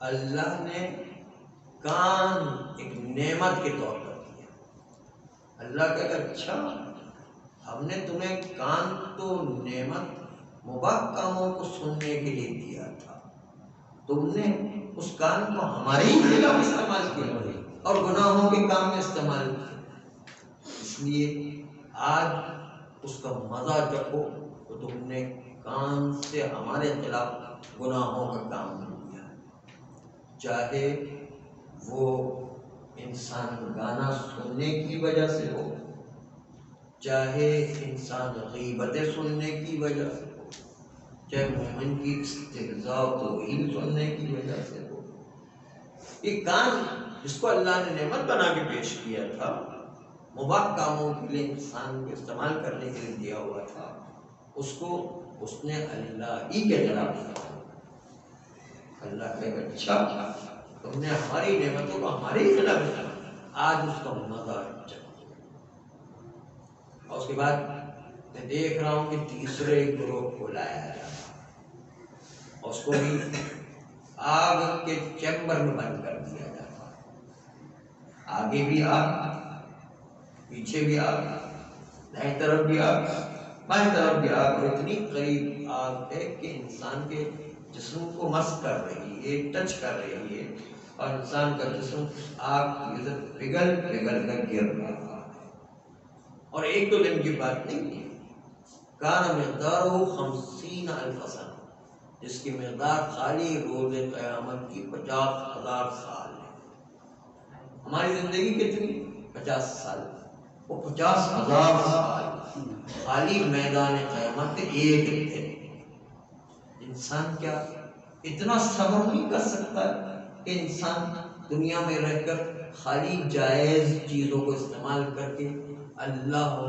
اللہ نے کان ایک نعمت کے طور پر دیا. اللہ کہا کہ اچھا ہم نے تمہیں کان تو نعمت مباح کاموں کو سننے کے لیے دیا تھا، تم نے اس کان کو ہماری خلاف استعمال کیا اور گناہوں کے کام میں استعمال کیا. اس لیے آج اس کا مزہ چکھو تو تم نے کان سے ہمارے خلاف گناہوں کا کام کیا. چاہے وہ انسان گانا سننے کی وجہ سے ہو، چاہے انسان غیبتیں سننے کی وجہ سے ہو، چاہے مومن کی استہزاء و توہین سننے کی وجہ سے ہو. یہ کان جس کو اللہ نے نعمت بنا کے پیش کیا تھا، مباح کاموں کے لیے انسان کو استعمال کرنے کے لیے دیا ہوا تھا، اس کو اس نے اللہ ہی کے خلاف کیا. اللہ کہے گا اچھا تم نے ہماری نعمتوں کو ہمارے خلاف کیا، آج اس کا مزہ چکھو. اور اس کے بعد میں دیکھ رہا ہوں کہ تیسرے گروہ کو لایا جا رہا اور اس کو بھی آگ کے چیمبر میں بند کر دیا جاتا. آگے بھی آگ، پیچھے بھی آگ، دائیں طرف بھی آگ، بائیں طرف بھی آگ، اور اتنی قریب آگ ہے کہ انسان کے جسم کو مس کر رہی ہے، ٹچ کر رہی ہے، اور انسان کا جسم آگ کی وجہ سے پگھل پگھل کر گر رہا ہے. اور ایک دو دن کی بات نہیں ہے، کان مقدارہ 50,000 سنہ، جس کی مقدار خالی روز قیامت کی 50,000 سال ہے. ہماری زندگی کتنی؟ 50 سال. وہ 50,000 سال خالی میدان قیامت کے ایک دن. انسان کیا اتنا صبر نہیں کر سکتا کہ انسان دنیا میں رہ کر خالی جائز چیزوں کو استعمال کر کے اللہ ہو،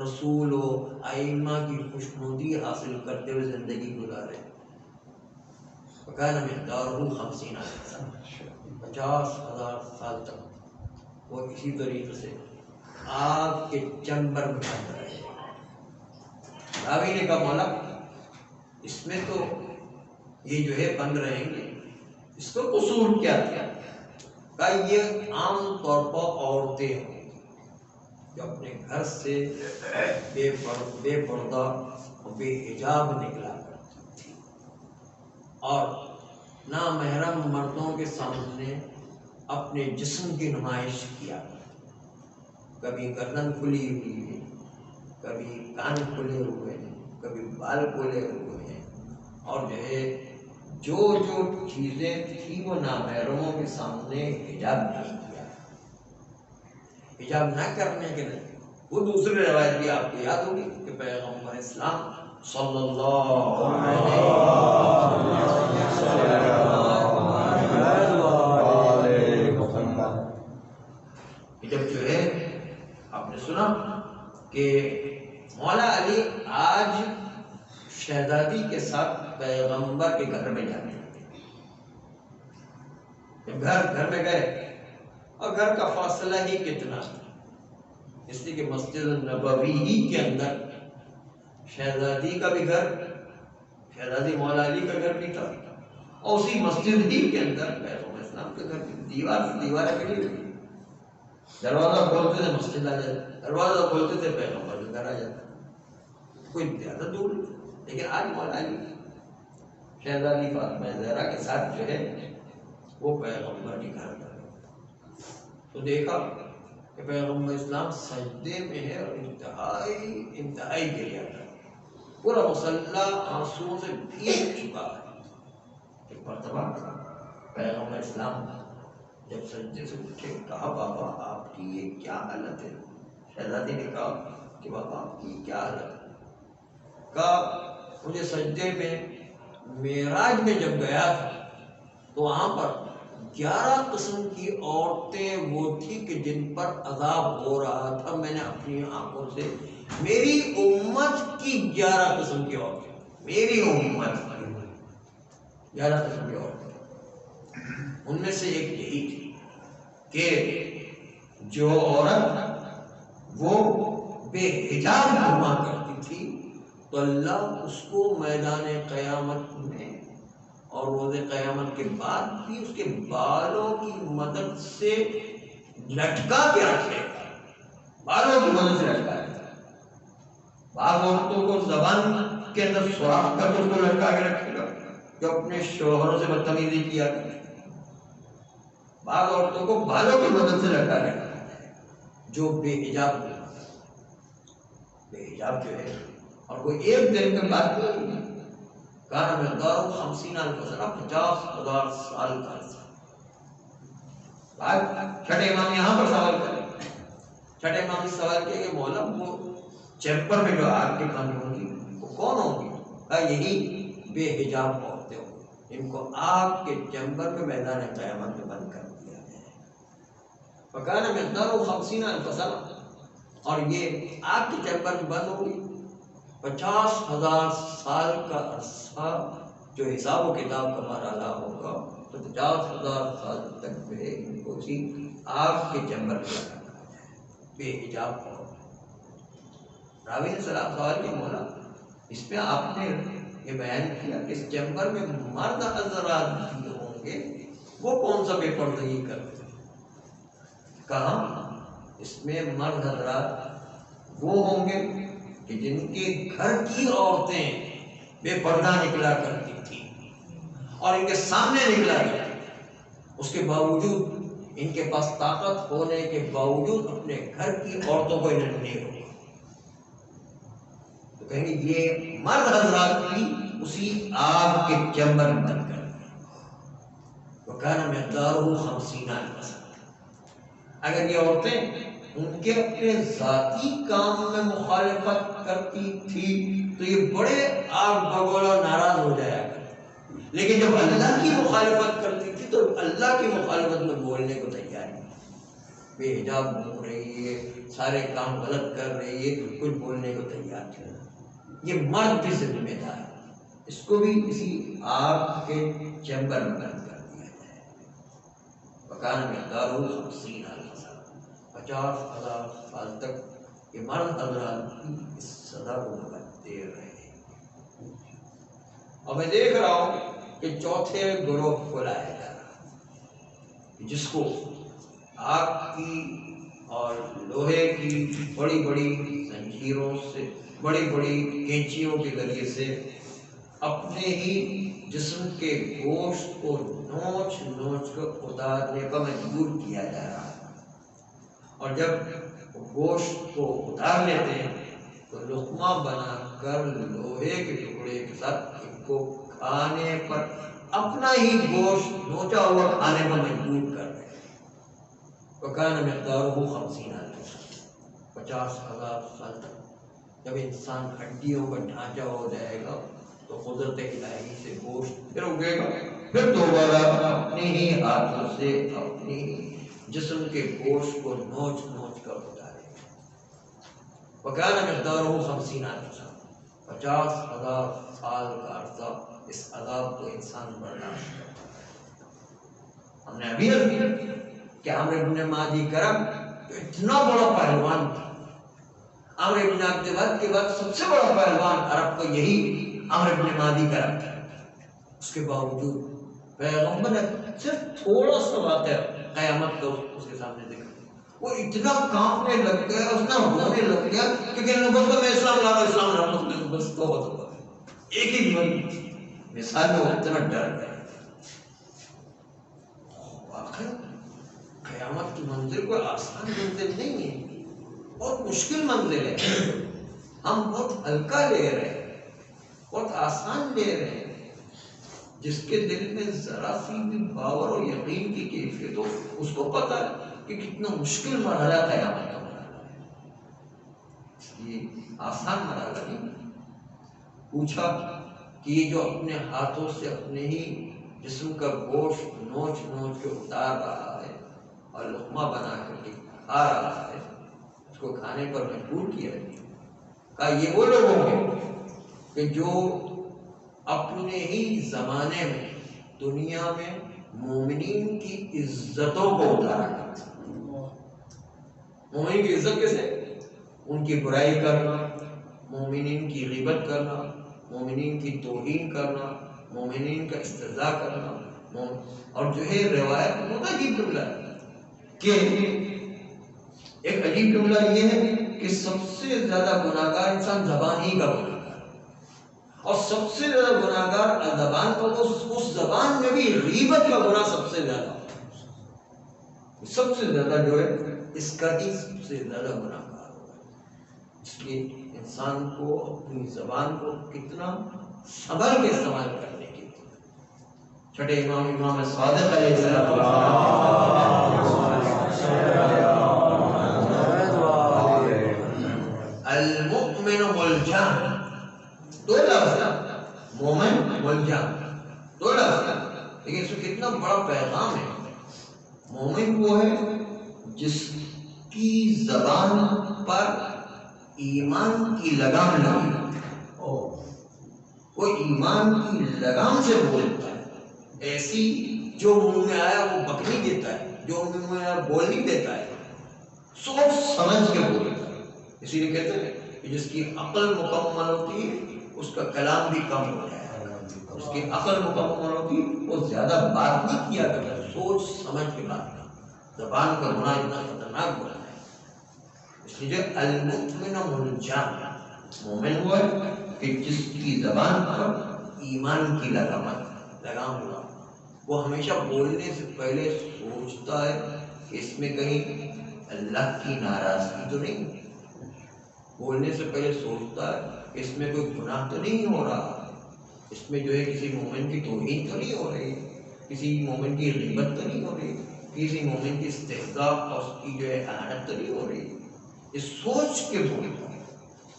رسول ہو، ائمہ کی خوشنودی حاصل کرتے ہوئے زندگی گزارے؟ وَكَانَ مِقْدَارُهُ 50,000 سنہ، 50,000 سال تک وہ اسی طریقے سے آگ کے چیمبر میں بند رہے. راوی نے کہا مولا اس میں تو یہ جو ہے بند رہیں گے، اس کا قصور کیا کیا؟ کہا یہ عام طور پر عورتیں ہیں جو اپنے گھر سے بے پردہ اور بے حجاب نکلا کرتی تھی اور نامحرم مردوں کے سامنے اپنے جسم کی نمائش کیا. کبھی گردن کھلی ہوئی ہے، کبھی کان کھلے ہوئے ہیں، کبھی بال کھلے ہوئے ہیں، اور جو ہے جو چیزیں تھیں وہ نامحرموں کے سامنے حجاب نہیں کیا. حجاب نہ کرنے کے لیے وہ دوسری روایت بھی آپ کو یاد ہوگی کہ پیغمبر اسلام صلی اللہ علیہ وسلم جب جو ہے آپ نے سنا کہ مولا علی آج شہزادی کے ساتھ پیغمبر کے گھر میں جانے لگے. جب گھر میں گئے اور گھر کا فاصلہ ہی کتنا، اس لیے کہ مسجد نبوی ہی کے اندر شہزادی کا بھی گھر، شہزادی مولا علی کا گھر بھی تھا، اور اسی مسجد ہی کے اندر پیغمبر اسلام کا گھر بھی. دیوار سے دیوار کھڑی ہوئی، دروازہ کھولتے تھے مسجد آ جاتا، دروازہ کھولتے تھے پیغمبر کا گھر آ جاتا. کوئی زیادہ دور نہیں. لیکن آج مولا علی شہزادی فاطمہ زہرا کے ساتھ جو ہے وہ پیغمبر کے گھر گئے تو دیکھا کہ پیغمبر اسلام سجدے میں ہے اور انتہائی گریا تھا. پورا مصلی آنسوؤں سے بھیگ چکا ہے. ایک مرتبہ پیغمبر اسلام جب سجدے سے اٹھے کہا بابا آپ کی یہ کیا حالت ہے؟ شہزادی نے کہا کہ بابا آپ کی کیا حالت ہے؟ کہا مجھے سجدے میں معراج میں جب گیا تھا تو وہاں پر 11 قسم کی عورتیں وہ تھی کہ جن پر عذاب ہو رہا تھا. میں نے اپنی آنکھوں سے میری امت کی 11 قسم کی عورتیں، میری امت 11 قسم کی عورتیں، ان میں سے ایک یہی تھی کہ جو عورت وہ بے حجاب ہوا کرتی تھی تو اللہ اس کو میدان قیامت میں اور روز قیامت کے بعد بھی اس کے بالوں کی مدد سے لٹکا کے رکھے گا، بالوں کی مدد سے لٹکا کے۔ بعض عورتوں کو زبان کے اندر سوراخ کر کے اس کو لٹکا کے رکھے گا جو اپنے شوہروں سے بدتمیزی کیا کرے۔ بعض عورتوں کو بالوں کی مدد سے لٹکا کے رکھا ہے جو بے حجاب ہوتا ہے۔ بے حجاب جو ہے اور کوئی ایک دن میں بات نہیں، کان مقدار 50,000 سنہ، 50,000 سال کا عرصہ۔ چھٹے امام یہاں پر سوال کریں، چھٹے امام نے سوال کیا کہ مولا وہ چیمبر میں جو آگ کے بند ہوں گی وہ کون ہوں گی؟ کہا یہی بے حجاب عورتیں ہوں گی، ان کو آگ کے چیمبر میں میدان قیامت میں بند کر دیا گیا ہے۔ فکان مقدار 50,000 سنہ، اور یہ آگ کے چیمبر میں بند ہوگی 50,000 سال کا عرصہ، جو حساب و کتاب کا مرحلہ ہوگا تو 50,000 سال تک جو ہے ان کو اسی آگ کے چیمبر میں رکھا جائے، بے حجاب ہو۔ راوی نے سوال کیا مولا اس میں آپ نے یہ بیان کیا کہ اس چیمبر میں مرد حضرات بھی ہوں گے، وہ کون سا بے پردگی کرتے ہیں؟ کہا اس میں مرد حضرات وہ ہوں گے کہ جن کے گھر کی عورتیں بے پردہ نکلا کرتی تھی اور ان کے سامنے نکلا کرتی، اس کے باوجود ان کے پاس طاقت ہونے کے باوجود اپنے گھر کی عورتوں کو انہوں نے روکا، تو کہیں گے یہ مرد حضرات بھی اسی آگ کے چیمبر میں بند کر دیا۔ وَكَانَ مِقْدَارُهُ 50,000 سنہ۔ اگر یہ عورتیں ان کے اپنے ذاتی کام میں مخالفت کرتی تھی تو یہ بڑے آگ بگولا ناراض ہو جایا کرتے، لیکن جب اللہ کی مخالفت کرتی تھی تو اللہ کی مخالفت میں بولنے کو تیار نہیں، بے حجاب گھوم رہی ہے، سارے کام غلط کر رہی ہے، کچھ بولنے کو تیار نہیں۔ یہ مرد بھی ذمہ دار ہے، اس کو بھی اسی آگ کے چیمبر میں بند کر دیا جائے۔ وَكَانَ مِقْدَارُهُ 50,000 سنہ، 50,000 سال تک یہ مرد حضرات کی اس سزا کو بھگتتے رہے۔ اور میں دیکھ رہا ہوں کہ چوتھے گروہ کو لایا جا رہا، جس کو آگ کی اور لوہے کی بڑی بڑی زنجیروں سے، بڑی بڑی کینچیوں کے ذریعے سے اپنے ہی جسم کے گوشت کو نوچ نوچ کر اتارنے پر مجبور کیا جا رہا ہے، اور جب گوشت کو اتار لیتے ہیں تو لقمہ بنا کر لوہے کے ٹکڑے کے ساتھ ان کو کھانے پر، اپنا ہی گوشت نوچا ہوا کھانے پر مجبور کر رہے ہیں۔ وَكَانَ مِقْدَارُهُ 50,000 سنہ، 50,000 سال تک جب انسان ہڈیوں کا ڈھانچہ ہو جائے گا تو قدرت الہی سے گوشت پھر اگے گا، پھر دوبارہ اپنے ہی ہاتھوں سے اپنی جسم کے گوشت کو نوچ نوچ کر اتارے گا۔ وَكَانَ مِقْدَارُهُ 50,000 سنہ، 50,000 سال کا عرصہ اس عذاب کو انسان برداشت کرتا ہے۔ ہم نے ابھی کہ عمرو بن معدی کرب جو اتنا بڑا پہلوان تھا، عمرو بن عبد ود کے بعد سب سے بڑا پہلوان عرب کا یہی عمرو بن معدی کرب تھا، اس کے باوجود پیغمبر نے صرف تھوڑا سا واقعہ قیامت کا اس کے سامنے ذکر، وہ اتنا کانپنے لگ گیا، اتنا رونے لگ گیا کہ کہنے لگا میں اسلام لا رہا ہوں، اسلام لا رہا ہوں، بس توبہ ایک ہی جملہ مثال میں وہ اتنا ڈر گیا۔ واقعی قیامت کی منزل کوئی آسان منزل نہیں ہے، بہت مشکل منزل ہے، ہم بہت ہلکا لے رہے ہیں، بہت آسان لے رہے ہیں۔ جس کے دل میں ذرا سی بھی باور اور یقین کی کیفیت ہو اس کو پتا ہے کہ کتنا مشکل مرحلہ قیامت کا مرحلہ ہے، یہ آسان مرحلہ نہیں۔ پوچھا کہ یہ جو اپنے ہاتھوں سے اپنے ہی جسم کا گوشت نوچ نوچ کے اتار رہا ہے اور لقمہ بنا کر کے کھا رہا ہے، اس کو کھانے پر مجبور کیا ہے، کہا یہ وہ لوگ ہوں گے کہ جو اپنے ہی زمانے میں دنیا میں مومنین کی عزتوں کو اتارا کرتے ہیں۔ مومنین کی عزت کیسے؟ ان کی برائی کرنا، مومنین کی غیبت کرنا، مومنین کی توہین کرنا، مومنین کا استہزاء کرنا. اور جو ہے روایت بہت عجیب جملہ ہے کہ ایک عجیب جملہ یہ ہے کہ سب سے زیادہ گناہ گار انسان زبان ہی کا گناہ گار، اور سب سے زیادہ گناہ گار زبان کا، اس زبان میں بھی غیبت کا گناہ سب سے زیادہ، سب سے زیادہ جو ہے اس کا ہی سب سے زیادہ گناہ گار ہوگا. اس لیے انسان کو اپنی زبان کو کتنا سنبھل کے استعمال کرنے کی. چھٹے امام صادق علیہ المؤمن ملجم، دو لفظ مومن ملجم، دو لفظ، لیکن اس میں کتنا بڑا پیغام ہے. مومن وہ ہے جس کی زبان پر ایمان کی لگام لگی، وہ ایمان کی لگام سے بولتا ہے. ایسی جو منہ میں آیا وہ بک نہیں دیتا ہے، جو منہ میں آیا بول نہیں دیتا ہے، سوچ سمجھ کے بولتا ہے. اسی لیے کہتے ہیں کہ جس کی عقل مکمل ہوتی ہے اس کا کلام بھی کم ہو جائے گا. اس کی عقل مکمل ہوتی ہے وہ زیادہ بات نہیں کیا کرتا، سوچ سمجھ کے بات کرتا. زبان کا گناہ اتنا خطرناک گناہ ہے. اس لیے المؤمن ملجم، مومن وہ ہے کہ جس کی زبان پر ایمان کی لگام ہوا، وہ ہمیشہ بولنے سے پہلے سوچتا ہے کہ اس میں کہیں اللہ کی ناراضگی تو نہیں. بولنے سے پہلے سوچتا ہے کہ اس میں کوئی گناہ تو نہیں ہو رہا، اس میں جو ہے کسی مومن کی توہین تو نہیں ہو رہی، کسی مومن کی غیبت تو نہیں ہو رہی، کسی مومن کی استہزاء اور اس کی جو ہے اہانت تو نہیں ہو رہی. یہ سوچ کے بولتا ہے.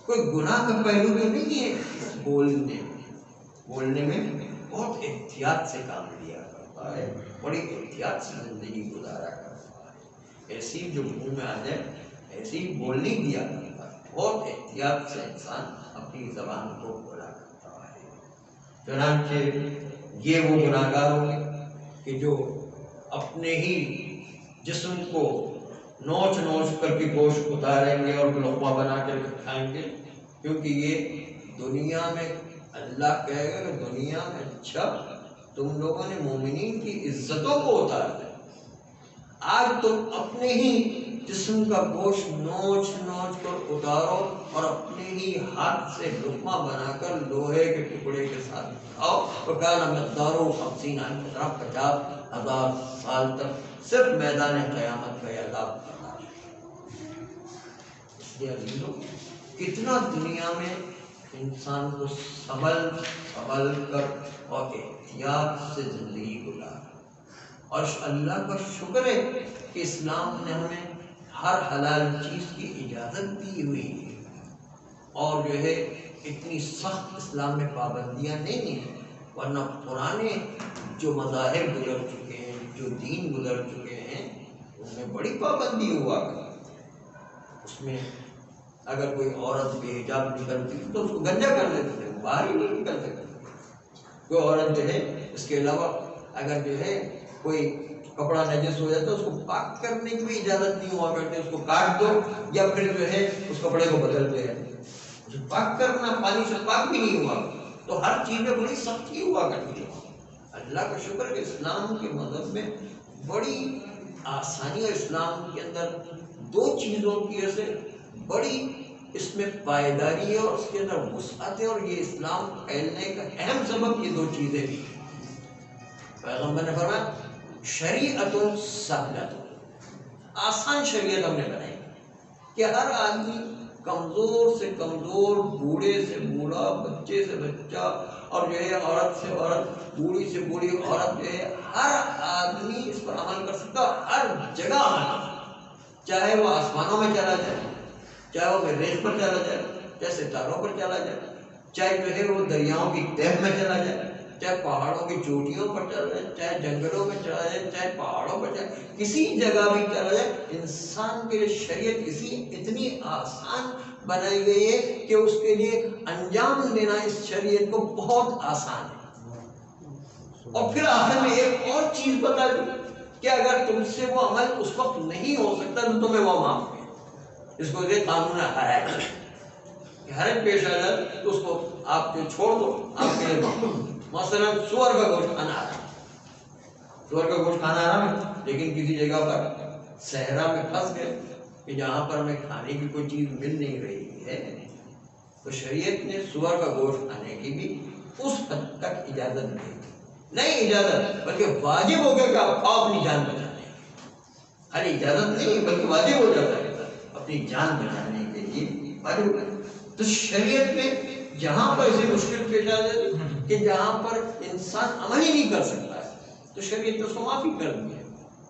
کوئی گناہ کا پہلو تو نہیں ہے. بولنے میں بہت احتیاط سے کام لیا کرتا ہے، بڑی احتیاط سے زندگی گزارا کرتا ہے. ایسی جو منہ میں آ جائے ایسی بول نہیں دیا کرتا ہے. بہت احتیاط سے انسان اپنی زبان کو بولا کرتا ہے. چنانچہ یہ وہ گناہ گار ہوں گے کہ جو اپنے ہی جسم کو نوچ نوچ کر کے گوشت اتاریں گے اور لقمہ بنا کر کھائیں گے، کیونکہ یہ دنیا میں اللہ کہے گا کہ دنیا میں اچھا تم لوگوں نے مومنین کی عزتوں کو اتار دیا، آج تم اپنے ہی جسم کا گوشت نوچ نوچ کر اتارو اور اپنے ہی ہاتھ سے لقمہ بنا کر لوہے کے ٹکڑے کے ساتھ کھاؤ. وَكَانَ مِقْدَارُهُ 50,000 سال تک صرف میدان قیامت کا عذاب کرنا. اس لیے عزیزوں کتنا دنیا میں انسان کو سنبھل کر اور احتیاط سے زندگی گزار. اور اللہ کا شکر ہے کہ اسلام نے ہمیں ہر حلال چیز کی اجازت دی ہوئی ہے، اور جو ہے اتنی سخت اسلام میں پابندیاں نہیں ہیں. ورنہ پرانے جو مذاہب گزر چکے ہیں، جو دین گزر چکے ہیں، ان میں بڑی پابندی ہوا کرتی. اس میں اگر کوئی عورت بے حجاب نکلتی تو اس کو گنجا کر دیتے تھے، باہر ہی نہیں نکل سکتی. کوئی عورت جو ہے اس کے علاوہ اگر جو ہے کوئی کپڑا نجس ہو جاتا ہے اس کو پاک کرنے کی بھی اجازت نہیں ہوا کرتی. اس کو کاٹ دو یا پھر جو ہے اس کپڑے کو بدل دے. پاک کرنا پانی سے پاک بھی نہیں ہوا. تو ہر چیز میں بڑی سختی ہوا کرتی ہے. اللہ کا شکر کہ اسلام کے مذہب میں بڑی آسانی، اور اسلام کے اندر دو چیزوں کی وجہ سے بڑی اس میں پائیداری ہے اور اس کے اندر وسعت ہے. اور یہ اسلام پھیلنے کا اہم سبب یہ دو چیزیں بھی. پیغمبر نے فرمایا شریعت سہلت، آسان شریعت ہم نے بنائی کہ ہر آدمی کمزور سے کمزور، بوڑھے سے بوڑھا، بچے سے بچہ، اور جو ہے عورت سے عورت، بوڑھی سے بوڑھی عورت، جو ہے ہر آدمی اس پر عمل کر سکتا. ہر جگہ عمل، چاہے وہ آسمانوں میں چلا جائے، چاہے وہ مریخ پر چلا جائے، چاہے ستاروں پر چلا جائے، چاہے جو ہے وہ دریاؤں کی تہہ میں چلا جائے، چاہے پہاڑوں کی چوٹیوں پر چلا جائے، چاہے جنگلوں میں چلا جائے، چاہے پہاڑوں پر چلا جائے، کسی جگہ بھی چلا جائے. انسان کے لیے شریعت اتنی آسان بنائی گئی ہے کہ اس کے لیے انجام دینا اس شریعت کو بہت آسان ہے. اور پھر آخر میں ایک اور چیز بتا دی کہ اگر تم سے وہ عمل اس وقت نہیں ہو سکتا تو تمہیں وہ معاف ہے. اس کو یہ قانون حرج، حرج پیش آ جائے تو اس کو آپ جو چھوڑ دو، آپ کے لیے معاف. مثلاً سور کا گوشت کھانا حرام، سور کا گوشت کھانا حرام ہے، لیکن کسی جگہ پر صحرا میں پھنس گئے کہ جہاں پر ہمیں کھانے کی کوئی چیز مل نہیں رہی ہے، تو شریعت نے سور کا گوشت کھانے کی بھی اس حد تک اجازت نہیں دی، نہیں اجازت بلکہ واجب ہو گیا کہ آپ کھاؤ اپنی جان بچانے، خالی اجازت نہیں بلکہ واجب ہو جاتا ہے اپنی جان بچانے کے لیے واجب ہو جاتا۔ تو شریعت میں جہاں پر اسے مشکل پیش آ جاتی کہ جہاں پر انسان عمل ہی نہیں کر سکتا ہے تو شریعت نے اس کو معافی کر دی ہے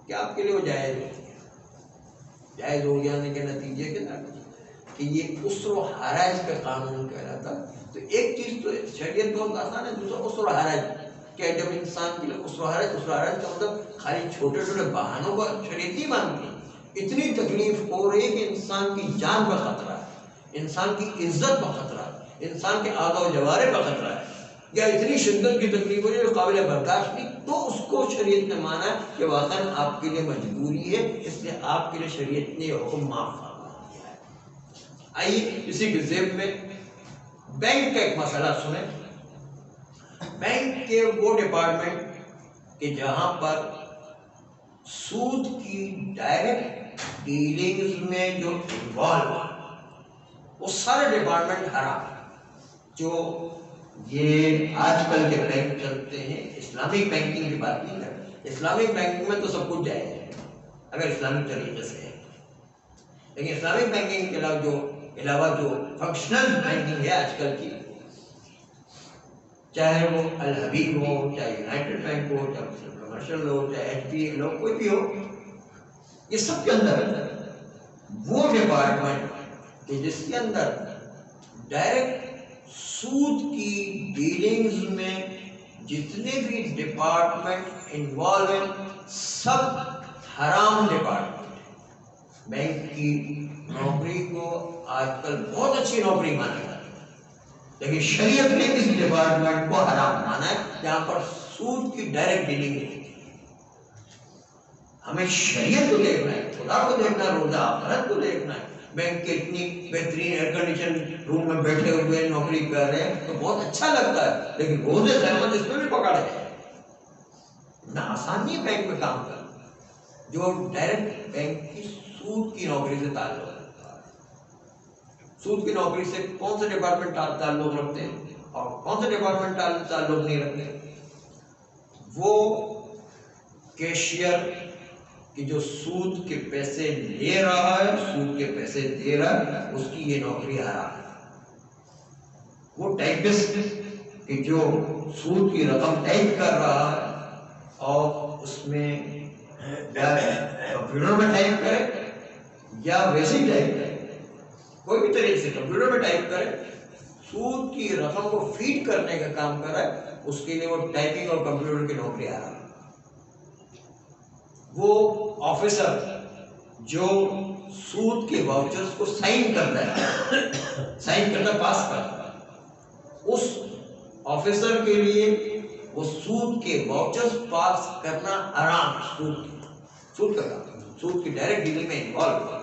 کہ آپ کے لیے وہ جائز ہو گیا، جائز ہو جانے کے نتیجے کے ساتھ کہ یہ اسر و حرج کا قانون کہلاتا۔ تو ایک چیز تو شریعت بہت آسان ہے، دوسرا اسر و حرج کہ جب انسان کے لیے اسر و حرج کا مطلب خالی چھوٹے چھوٹے بہانوں کا شریعت نہیں مانتی، اتنی تکلیف ہو رہی ہے کہ انسان کی جان کا خطرہ ہے، انسان کی عزت کا خطرہ ہے، انسان کے اعضاء و جوارح کا خطرہ ہے، یا اتنی شدت کی تکلیف ہو رہی ہے جو قابل برداشت نہیں، تو اس کو شریعت نے مانا ہے کہ واقعاً آپ کے لیے مجبوری ہے، اس لیے آپ کے لیے شریعت نے یہ حکم معاف فرما دیا ہے۔ آئیے اسی کے ذیل میں بینک کا ایک مسئلہ سنیں۔ بینک کے وہ ڈپارٹمنٹ کہ جہاں پر سود کی ڈائریکٹ ڈیلنگز میں جو انوالو وہ سارے ڈپارٹمنٹ حرام ہیں۔ جو یہ آج کل کے بینک چلتے ہیں، اسلامک بینکنگ کی بات نہیں کرتے، اسلامک بینکنگ میں تو سب کچھ جائز ہے اگر اسلامک طریقے سے ہے، لیکن اسلامک بینکنگ کے علاوہ جو فنکشنل بینکنگ ہے آج کل کی، چاہے وہ الحبیب ہو، چاہے یونائٹڈ بینک ہو، چاہے کمرشل ہو، چاہے ایچ پی ایل ہو، کوئی بھی ہو، یہ سب کے اندر وہ ڈپارٹمنٹ کہ جس کے اندر ڈائریکٹ سود کی ڈیلنگز میں جتنے بھی ڈپارٹمنٹ انوالو ہیں سب حرام ڈپارٹمنٹ۔ بینک کی نوکری کو آج کل بہت اچھی نوکری مانا جاتا ہے، لیکن شریعت نے اس ڈپارٹمنٹ کو حرام مانا ہے جہاں پر سود کی ڈائریکٹ ڈیلنگ نہیں ہے۔ ہمیں شریعت کو دیکھنا ہے، خدا کو دیکھنا ہے، روزہ آخرت کو دیکھنا ہے۔ بینک کے اتنی بہترین ایئر کنڈیشن روم میں بیٹھے ہوئے نوکری کر رہے ہیں تو بہت اچھا لگتا ہے، لیکن روزے زحمت اس میں بھی پکڑ ہے، اتنا آسان نہیں ہے بینک میں کام کرنا۔ جو ڈائریکٹ بینک کی سود کی نوکری سے تعلق رکھتا ہے، سود کی نوکری سے کون سے ڈپارٹمنٹ تعلق رکھتے ہیں اور کون سے ڈپارٹمنٹ تعلق نہیں رکھتے؟ وہ کیشیئر کہ جو سود کے پیسے لے رہا ہے، سود کے پیسے دے رہا ہے، اس کی یہ نوکری حرام ہے۔ وہ ٹائپسٹ کہ جو سود کی رقم ٹائپ کر رہا ہے اور اس میں کمپیوٹر میں ٹائپ کرے یا ویسے ہی ٹائپ کرے، کوئی بھی طریقے سے کمپیوٹر میں ٹائپ کرے، سود کی رقم کو فیڈ کرنے کا کام کر رہا ہے، اس کے لیے وہ ٹائپنگ اور کمپیوٹر کی نوکری حرام ہے۔ وہ آفیسر جو سود کے واؤچرز کو سائن کرتا ہے، سائن کرتا پاس کرتا ہے، اس آفیسر کے لیے وہ سود کے واؤچرز پاس کرنا حرام ہے۔ سود کا کام، سود کی ڈائریکٹ ڈیلنگ میں انوالو ہے۔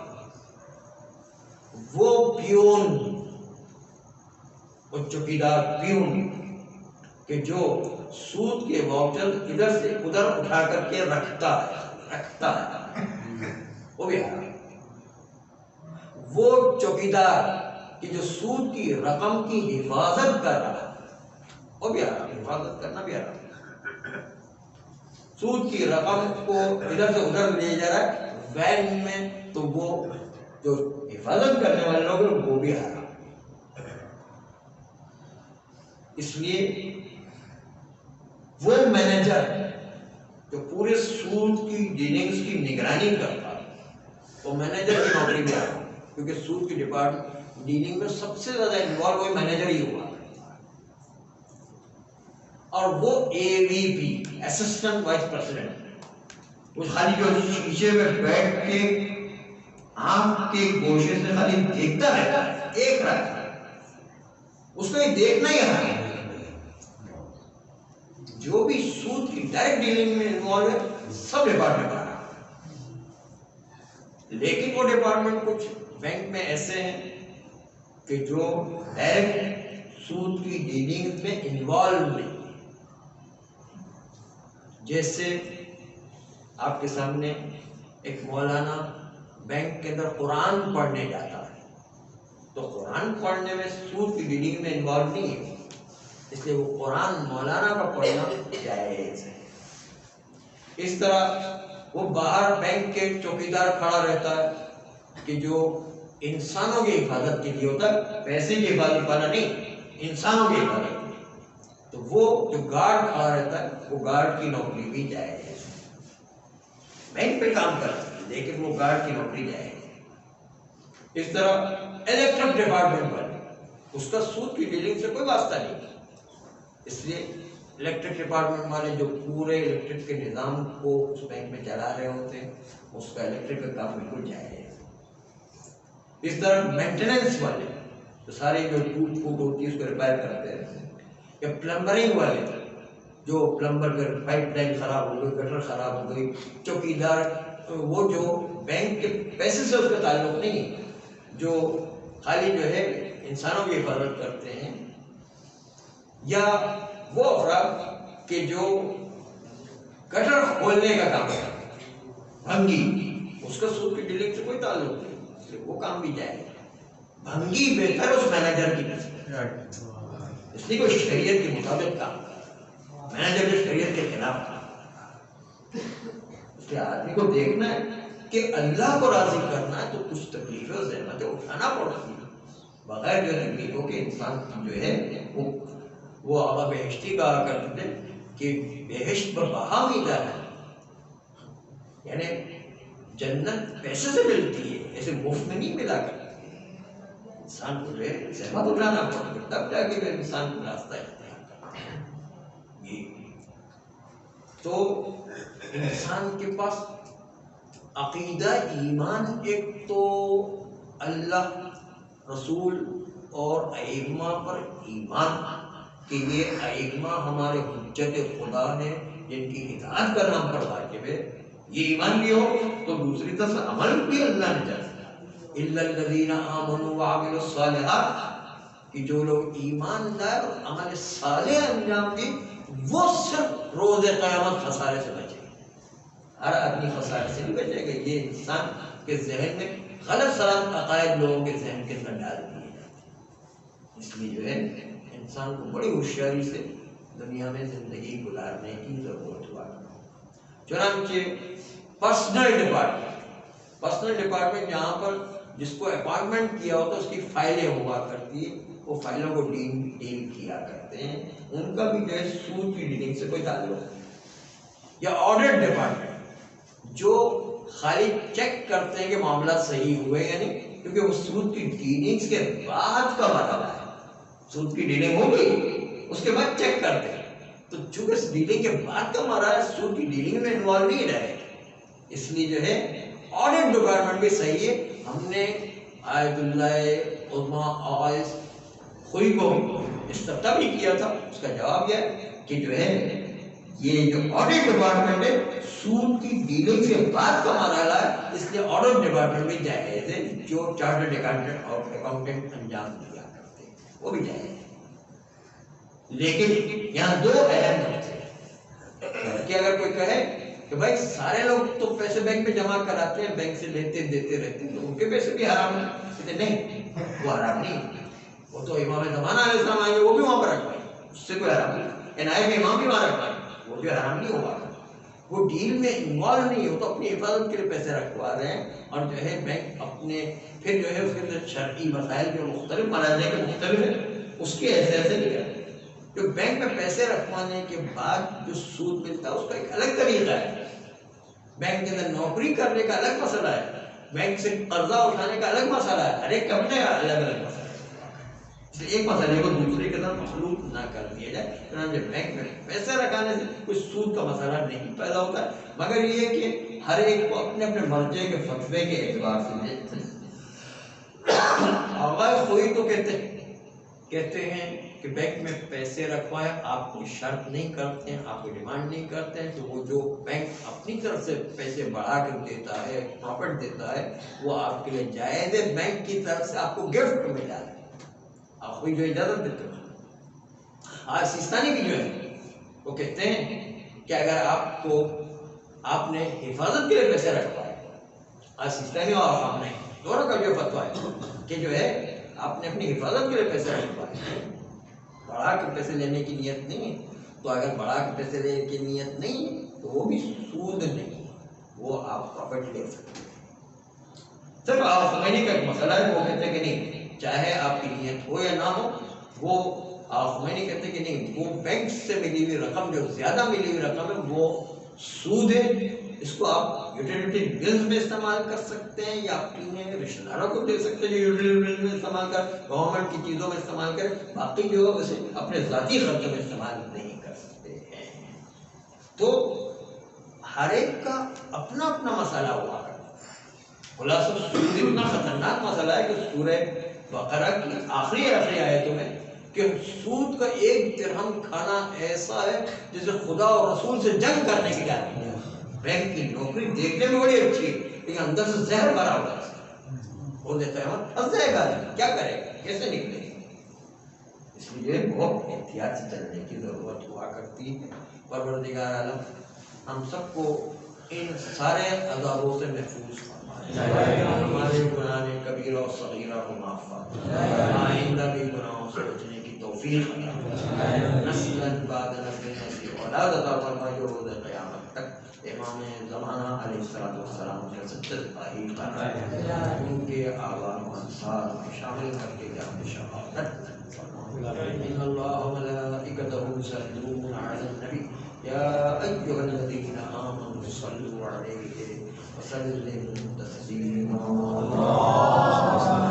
وہ پیون، وہ چوکیدار پیون کہ جو سود کے واؤچر ادھر سے ادھر اٹھا کر کے رکھتا ہے، وہ بھی حرام۔ وہ چوکیدار کہ جو سود کی رقم کی حفاظت کر رہا ہے، وہ بھی حرام، حفاظت کرنا بھی حرام۔ سود کی رقم کو ادھر سے ادھر لے جا رہا ہے وین میں، تو وہ جو حفاظت کرنے والے لوگ ہیں وہ بھی حرام۔ اس لیے وہ مینیجر جو پورے سود کی ڈیلنگز کی نگرانی کرتا ہے، وہ مینیجر کی نوکری بھی آ رہا ہے، کیونکہ سود کی ڈپارٹمنٹ ڈیلنگ میں سب سے زیادہ انوالو ہوئی مینیجر ہی ہوا، اور وہ اے وی پی اسسٹنٹ وائس پریزیڈنٹ، وہ خالی جو شیشے میں بیٹھ کے آنکھ کے گوشے سے خالی دیکھتا رہتا ہے، دیکھ رہا ہے، اس کو یہ دیکھنا ہی ہے۔ جو بھی سود کی ڈائریکٹ ڈیلنگ میں انوالو ہے سب ڈپارٹمنٹ آ رہا ہے، لیکن وہ ڈپارٹمنٹ کچھ بینک میں ایسے ہیں کہ جو ڈائریکٹ سود کی ڈیلنگ میں انوالو نہیں، جیسے آپ کے سامنے ایک مولانا بینک کے اندر قرآن پڑھنے جاتا ہے، تو قرآن پڑھنے میں سود کی ڈیلنگ میں انوالو نہیں ہے، اس لیے وہ قرآن مولانا کا پڑھنا جائز ہے۔ اس طرح وہ باہر بینک کے چوکیدار کھڑا رہتا ہے کہ جو انسانوں کی حفاظت کے لیے ہوتا ہے، پیسے کی حفاظت والا نہیں، انسانوں کی حفاظت، تو وہ جو گارڈ کھڑا رہتا ہے وہ گارڈ کی نوکری بھی جائز ہے، بینک پہ کام کرتا ہے لیکن وہ گارڈ کی نوکری جائز ہے۔ اس طرح الیکٹرک ڈپارٹمنٹ والے، اس کا سود کی ڈیلنگ سے کوئی واسطہ نہیں، اس لیے الیکٹرک ڈپارٹمنٹ والے جو پورے الیکٹرک کے نظام کو اس بینک میں چلا رہے ہوتے ہیں، اس کا الیکٹرک کا کام بالکل جائز ہے۔ اس طرح مینٹیننس والے تو ساری جو ٹوٹ پھوٹ ہوتی ہے اس کو ریپائر کرتے رہتے ہیں، یا پلمبرنگ والے جو پلمبر کا پائپ لائن خراب ہو گئی، گٹر خراب ہو گئی، چوکیدار وہ جو بینک کے پیسے سے اس کا تعلق نہیں، جو خالی جو ہے انسانوں کی حفاظت کرتے ہیں، یا وہ افراد کہ جو گٹر کھولنے کا کام کرتے ہیں، بھنگی، اس کا سود کی ڈیلنگ سے کوئی تعلق نہیں، اس لیے وہ کام بھی جائے۔ بھنگی بہتر اس مینیجر کی نسبت، اس لیے کوئی شریعت کے مطابق کام کرتا، مینیجر کے شریعت کے خلاف کام کرتا۔ اس لیے آدمی کو دیکھنا ہے کہ اللہ کو راضی کرنا ہے تو کچھ تکلیفیں اور زحمتیں اٹھانا پڑتی ہیں، بغیر جو تکلیفوں کے انسان جو ہے وہ آقا بہشتی کہا کرتے تھے کہ بہشت بہا میدہ ہے، یعنی جنت پیسے سے ملتی ہے، ایسے مفت میں نہیں ملا کرتی، انسان کو جو ہے زحمت اٹھانا پڑتا ہے تب جا کے جو انسان کو راستہ اختیار کرتا ہے۔ یہ تو انسان کے پاس عقیدہ ایمان ایک تو اللہ، رسول اور ائمہ پر ایمان کہ یہ ائمہ ہمارے حجت خدا ہیں جن کی اطاعت کرنا ہم پر واجب ہے، یہ ایمان بھی ہو تو دوسری طرف عمل بھی اللہ نے جانا الا الذین آمنوا وعملوا الصالحات کہ جو لوگ ایمان لائے اور عمل صالح انجام دی وہ صرف روز قیامت خسارے سے بچے گا۔ ہر آدمی خسارے سے نہیں بچے گا، یہ انسان کے ذہن میں غلط سلط عقائد لوگوں کے ذہن کے اندر ڈال دیے جاتے ہیں، اس لیے جو ہے انسان کو بڑی ہوشیاری سے دنیا میں زندگی گزارنے کی ضرورت ہوا۔ چنانچہ پرسنل ڈپارٹمنٹ جہاں پر جس کو اپارٹمنٹ کیا ہوتا ہے اس کی فائلیں ہوا کرتی ہے، وہ فائلوں کو ڈیل کیا کرتے ہیں، ان کا بھی جو ہے سود کی ڈیلنگ سے کوئی تعلق نہیں۔ یا آڈٹ ڈپارٹمنٹ جو خالی چیک کرتے ہیں کہ معاملات صحیح ہوئے یا نہیں، کیونکہ وہ سود کی ڈیلنگ کے بعد کا مرحلہ ہے، سود کی ڈیلنگ ہوگی اس کے بعد چیک کرتے ہیں، تو چونکہ ڈیلنگ کے بعد کا مرحلہ سود کی ڈیلنگ میں انوالو نہیں رہے، اس لیے جو ہے آڈٹ ڈپارٹمنٹ بھی صحیح ہے۔ ہم نے آیت اللہ عظمیٰ آئس خوئی کو استفتاء بھی کیا تھا، اس کا جواب یہ ہے کہ جو ہے یہ جو آڈٹ ڈپارٹمنٹ ہے سود کی ڈیلنگ کے بعد کا مرحلہ ہے، اس لیے آڈٹ ڈپارٹمنٹ بھی جائز ہے، جو چارٹرڈ اکاؤنٹنٹ اور اکاؤنٹنٹ انجام دیا کرتے ہیں وہ بھی جائز ہے۔ لیکن یہاں دو اہم نقطے ہیں کہ اگر کوئی کہے کہ بھائی سارے لوگ تو پیسے بینک میں جمع کراتے ہیں، بینک سے لیتے دیتے رہتے ہیں، تو ان کے پیسے بھی حرام ہیں، کہتے نہیں وہ حرام نہیں، وہ تو امام زمانہ علیہ السلام آئیں گے وہ بھی وہاں پر رکھوائیں، اس سے کوئی حرام نہیں، نائب امام بھی وہاں رکھوائیں، وہ بھی حرام نہیں ہوا، وہ ڈیل میں انوالو نہیں ہو تو اپنی حفاظت کے لیے پیسے رکھوا رہے ہیں، اور جو ہے بینک اپنے پھر جو ہے اس کے اندر شرعی مسائل جو مختلف مناظر کے مختلف ہیں اس کے ایسے نہیں کرتے۔ جو بینک میں پیسے رکھوانے کے بعد جو سود ملتا ہے اس کا ایک الگ طریقہ ہے، بینک کے اندر نوکری کرنے کا الگ مسئلہ ہے، بینک سے قرضہ اٹھانے کا الگ مسئلہ ہے، ہر ایک کمپنی کا الگ الگ مسئلہ ہے، اس لیے ایک مسئلے کو دوسرے کے ساتھ مخلوط نہ کر دیا جائے۔ چنانچہ بینک میں پیسے رکھانے سے کوئی سود کا مسئلہ نہیں پیدا ہوتا ہے، مگر یہ کہ ہر ایک کو اپنے اپنے مرجع کے فتوے کے اعتبار سے دیکھتے ہیں۔ آغاز خوئی تو کہتے ہیں کہ بینک میں پیسے رکھوائیں، آپ کوئی شرط نہیں کرتے ہیں، آپ کوئی ڈیمانڈ نہیں کرتے ہیں، تو وہ جو بینک اپنی طرف سے پیسے بڑھا کر دیتا ہے، پروفٹ دیتا ہے، وہ آپ کے لیے جائز ہے، بینک کی طرف سے آپ کو گفٹ ملا ہے، آپ کوئی جو اجازت دیتے ہیں۔ آج سیستانی بھی جو ہے وہ کہتے ہیں کہ اگر آپ نے حفاظت کے لیے پیسے رکھوائے، اسلامی اور عوام نے دونوں کا جو فتویٰ ہے کہ جو ہے آپ نے اپنی حفاظت کے لیے پیسے رکھوائے، بڑھا کے پیسے لینے کی نیت نہیں ہے، تو اگر بڑھا کے پیسے لینے کی نیت نہیں ہے تو وہ بھی سود نہیں، وہ آپ پراپرٹی لے سکتے ہیں۔ صرف آپ خمینی کا ایک مسئلہ ہے، وہ کہتے ہیں کہ نہیں، چاہے آپ کی نیت ہو یا نہ ہو، وہ آپ خمینی کہتے ہیں کہ نہیں، وہ بینک سے ملی ہوئی رقم جو زیادہ ملی ہوئی رقم ہے وہ سود ہے، اس کو آپ یوٹیلیٹی بلز میں استعمال کر سکتے ہیں یا اپنے رشتہ داروں کو دے سکتے ہیں جو یوٹیلیٹی بلز میں استعمال کر، گورنمنٹ کی چیزوں میں استعمال کریں، باقی جو ہے اسے اپنے ذاتی خرچوں میں استعمال نہیں کر سکتے ہیں۔ تو ہر ایک کا اپنا اپنا مسئلہ ہوا کرتا ہے۔ خلاصہ سود اتنا خطرناک مسئلہ ہے کہ سورہ بقرہ کی آخری آیتوں میں کہ سود کا ایک درہم کھانا ایسا ہے جسے خدا اور رسول سے جنگ کرنے کی گارنٹی ہے۔ بینک کی نوکری دیکھنے میں بڑی اچھی ہے لیکن اندر سے زہر بھرا ہوا ہے، وہ دیتا ہے پھنس جائے گا، کیا کرے گا، کیسے نکلے گا؟ اس لیے بہت احتیاط سے چلنے کی ضرورت ہوا کرتی ہے۔ پروردگار عالم ہم سب کو ان سارے عذابوں سے محفوظ فرمائے، ہمارے گناہ کبیرہ اور صغیرہ کو معاف فرمائے، آئندہ بھی گناہوں سے بچنے کی توفیق عطا فرمائے، نسلاً بعد نسل ایسی اولاد عطا فرمائے جو روز قیامت تک امام زمانہ علیہ السلام کے سچے سپاہی فرمائے، ان کے آباء و انصار میں شامل کر کے جان شہادت ان اللہ وملائکتہ یصلون علی النبی یا ایھا الذین آمنوا صلوا علیہ وسلموا تسلیما۔